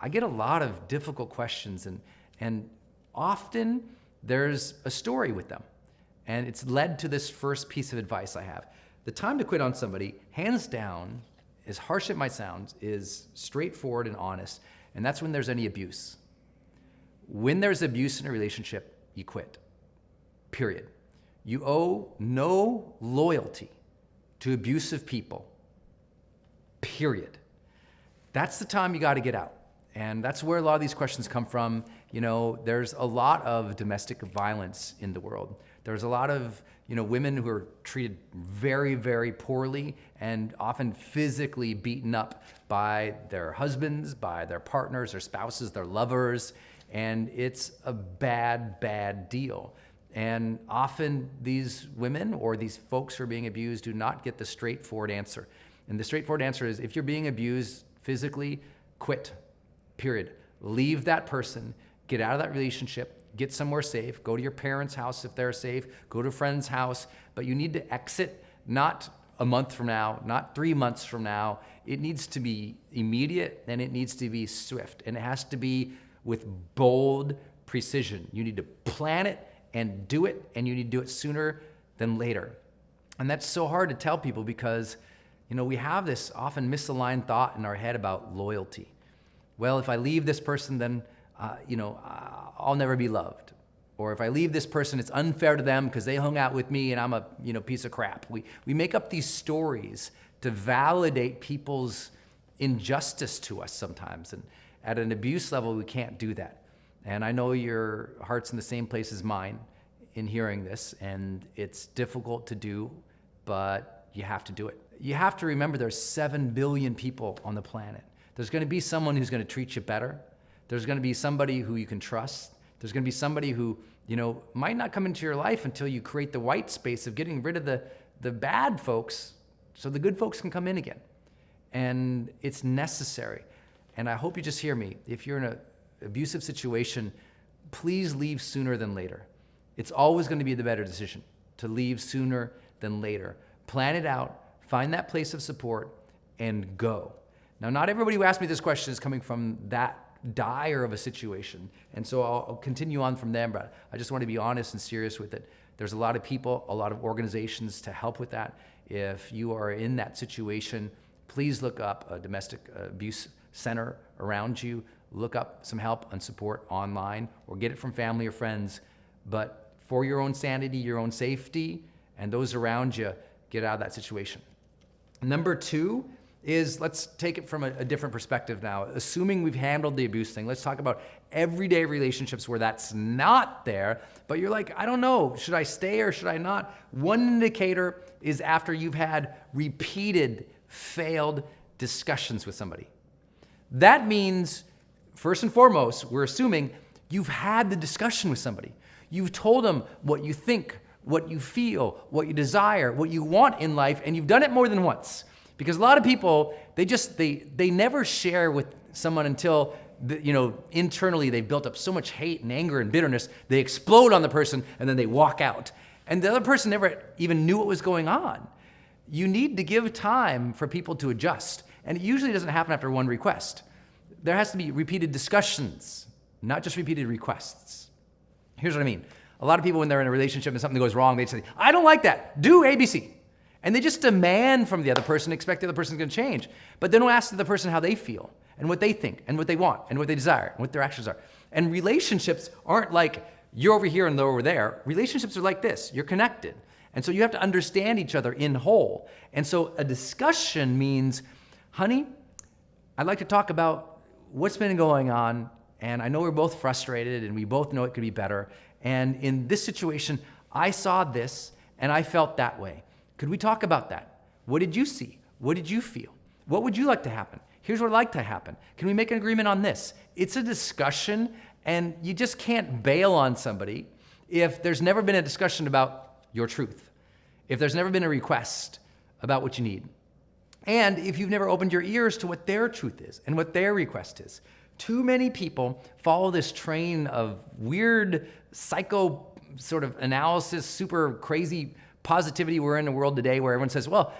I get a lot of difficult questions, and often there's a story with them. And it's led to this first piece of advice I have. The time to quit on somebody, hands down, as harsh as it might sound, is straightforward and honest, and that's when there's any abuse. When there's abuse in a relationship, you quit, period. You owe no loyalty to abusive people, period. That's the time you gotta get out. And that's where a lot of these questions come from. You know, there's a lot of domestic violence in the world. There's a lot of, women who are treated very, very poorly and often physically beaten up by their husbands, by their partners, their spouses, their lovers. And it's a bad, bad deal. And often these women or these folks who are being abused do not get the straightforward answer. And the straightforward answer is, if you're being abused physically, quit, period. Leave that person, get out of that relationship, get somewhere safe, go to your parents' house if they're safe, go to a friend's house, but you need to exit not a month from now, not 3 months from now. It needs to be immediate and it needs to be swift, and it has to be with bold precision. You need to plan it and do it, and you need to do it sooner than later. And that's so hard to tell people because, we have this often misaligned thought in our head about loyalty. Well, if I leave this person, then, I'll never be loved. Or if I leave this person, it's unfair to them because they hung out with me and I'm a, piece of crap. We make up these stories to validate people's injustice to us sometimes. And at an abuse level, we can't do that. And I know your heart's in the same place as mine in hearing this, and it's difficult to do, but you have to do it. You have to remember there's 7 billion people on the planet. There's gonna be someone who's gonna treat you better. There's gonna be somebody who you can trust. There's gonna be somebody who, might not come into your life until you create the white space of getting rid of the bad folks so the good folks can come in again. And it's necessary. And I hope you just hear me. If you're in an abusive situation, please leave sooner than later. It's always gonna be the better decision to leave sooner than later. Plan it out, find that place of support, and go. Now, not everybody who asked me this question is coming from that dire of a situation. And so I'll continue on from there, but I just want to be honest and serious with it. There's a lot of people, a lot of organizations to help with that. If you are in that situation, please look up a domestic abuse center around you. Look up some help and support online or get it from family or friends. But for your own sanity, your own safety, and those around you, get out of that situation. Number 2 is, let's take it from a different perspective now. Assuming we've handled the abuse thing, let's talk about everyday relationships where that's not there, but you're like, I don't know, should I stay or should I not? One indicator is after you've had repeated failed discussions with somebody. That means, first and foremost, we're assuming you've had the discussion with somebody. You've told them what you think, what you feel, what you desire, what you want in life, and you've done it more than once. Because a lot of people, they never share with someone until, internally they've built up so much hate and anger and bitterness, they explode on the person and then they walk out. And the other person never even knew what was going on. You need to give time for people to adjust. And it usually doesn't happen after one request. There has to be repeated discussions, not just repeated requests. Here's what I mean. A lot of people, when they're in a relationship and something goes wrong, they say, I don't like that, do ABC. And they just demand from the other person, expect the other person's gonna change. But they don't ask the person how they feel and what they think and what they want and what they desire and what their actions are. And relationships aren't like you're over here and they're over there. Relationships are like this, you're connected. And so you have to understand each other in whole. And so a discussion means, honey, I'd like to talk about what's been going on, and I know we're both frustrated and we both know it could be better. And in this situation, I saw this and I felt that way. Could we talk about that? What did you see? What did you feel? What would you like to happen? Here's what I'd like to happen. Can we make an agreement on this? It's a discussion, and you just can't bail on somebody if there's never been a discussion about your truth, if there's never been a request about what you need, and if you've never opened your ears to what their truth is and what their request is. Too many people follow this train of weird psycho sort of analysis, super crazy positivity we're in the world today, where everyone says, well,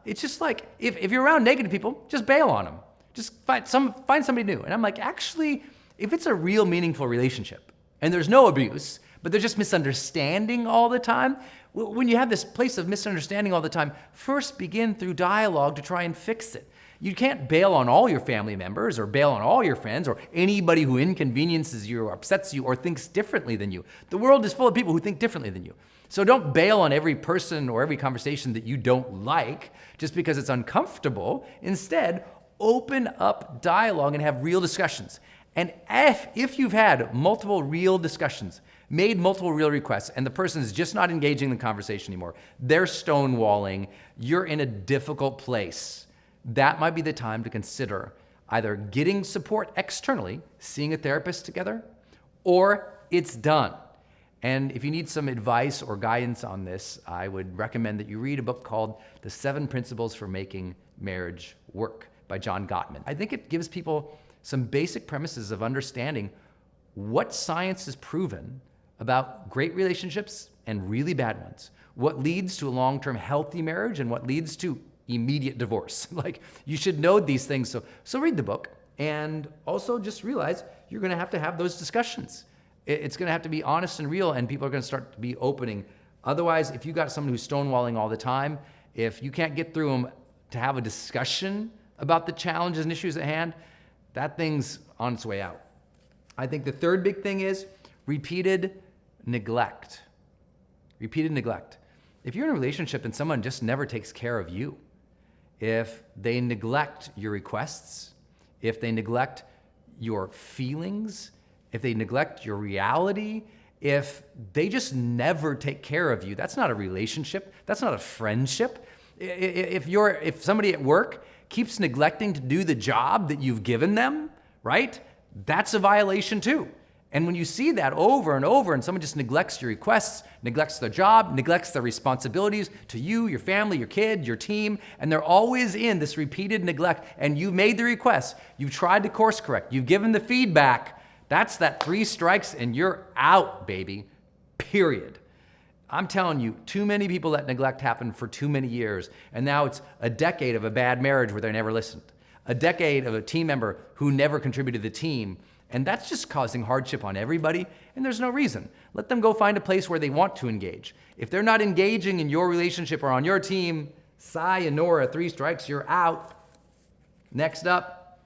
it's just like, if you're around negative people, just bail on them. Just find somebody new. And I'm like, actually, if it's a real meaningful relationship and there's no abuse, but there's just misunderstanding all the time, when you have this place of misunderstanding all the time, first begin through dialogue to try and fix it. You can't bail on all your family members or bail on all your friends or anybody who inconveniences you or upsets you or thinks differently than you. The world is full of people who think differently than you. So don't bail on every person or every conversation that you don't like just because it's uncomfortable. Instead, open up dialogue and have real discussions. And if you've had multiple real discussions, made multiple real requests, and the person is just not engaging in the conversation anymore, they're stonewalling, you're in a difficult place, that might be the time to consider either getting support externally, seeing a therapist together, or it's done. And if you need some advice or guidance on this, I would recommend that you read a book called The 7 Principles for Making Marriage Work by John Gottman. I think it gives people some basic premises of understanding what science has proven about great relationships and really bad ones, what leads to a long-term healthy marriage and what leads to immediate divorce. Like, you should know these things. So read the book, and also just realize you're gonna have those discussions. It's gonna have to be honest and real, and people are gonna start to be opening. Otherwise, if you got someone who's stonewalling all the time, if you can't get through them to have a discussion about the challenges and issues at hand, that thing's on its way out. I think the third big thing is repeated neglect. Repeated neglect. If you're in a relationship and someone just never takes care of you, if they neglect your requests, if they neglect your feelings, if they neglect your reality, if they just never take care of you, that's not a relationship, that's not a friendship. If somebody at work keeps neglecting to do the job that you've given them, right? That's a violation too. And when you see that over and over and someone just neglects your requests, neglects their job, neglects their responsibilities to you, your family, your kid, your team, and they're always in this repeated neglect, and you've made the request, you've tried to course correct, you've given the feedback, that's that 3 strikes and you're out, baby, period. I'm telling you, too many people let neglect happen for too many years, and now it's a decade of a bad marriage where they never listened, a decade of a team member who never contributed to the team. And that's just causing hardship on everybody, and there's no reason. Let them go find a place where they want to engage. If they're not engaging in your relationship or on your team, sayonara, 3 strikes, you're out. Next up,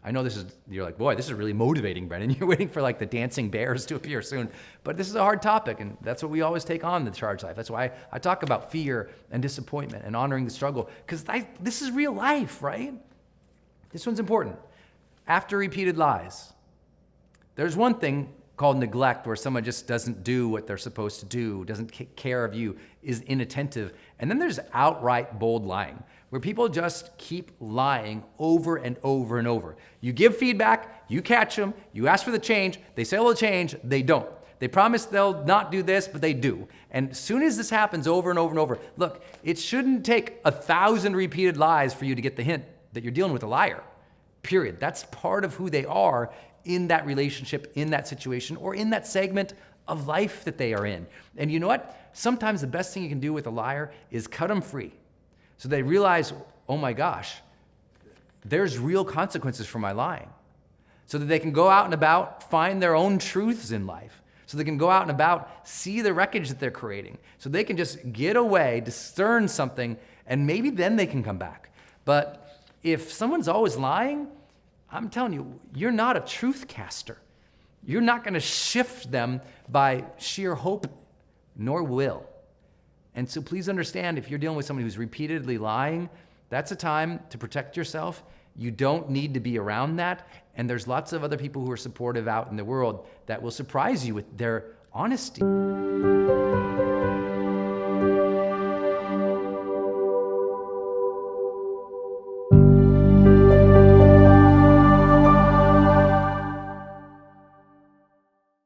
I know you're like, boy, this is really motivating, Brendon. You're waiting for like the dancing bears to appear soon. But this is a hard topic, and that's what we always take on in the Charged Life. That's why I talk about fear and disappointment and honoring the struggle, because this is real life, right? This one's important. After repeated lies, there's one thing called neglect, where someone just doesn't do what they're supposed to do, doesn't take care of you, is inattentive. And then there's outright bold lying, where people just keep lying over and over and over. You give feedback, you catch them, you ask for the change, they say they'll change, they don't. They promise they'll not do this, but they do. And as soon as this happens over and over and over, look, it shouldn't take 1,000 repeated lies for you to get the hint that you're dealing with a liar, period. That's part of who they are in that relationship, in that situation, or in that segment of life that they are in. And you know what? Sometimes the best thing you can do with a liar is cut them free. So they realize, oh my gosh, there's real consequences for my lying. So that they can go out and about, find their own truths in life. So they can go out and about, see the wreckage that they're creating. So they can just get away, discern something, and maybe then they can come back. But if someone's always lying, I'm telling you, you're not a truth caster. You're not going to shift them by sheer hope, nor will. And so please understand, if you're dealing with someone who's repeatedly lying, that's a time to protect yourself. You don't need to be around that. And there's lots of other people who are supportive out in the world that will surprise you with their honesty.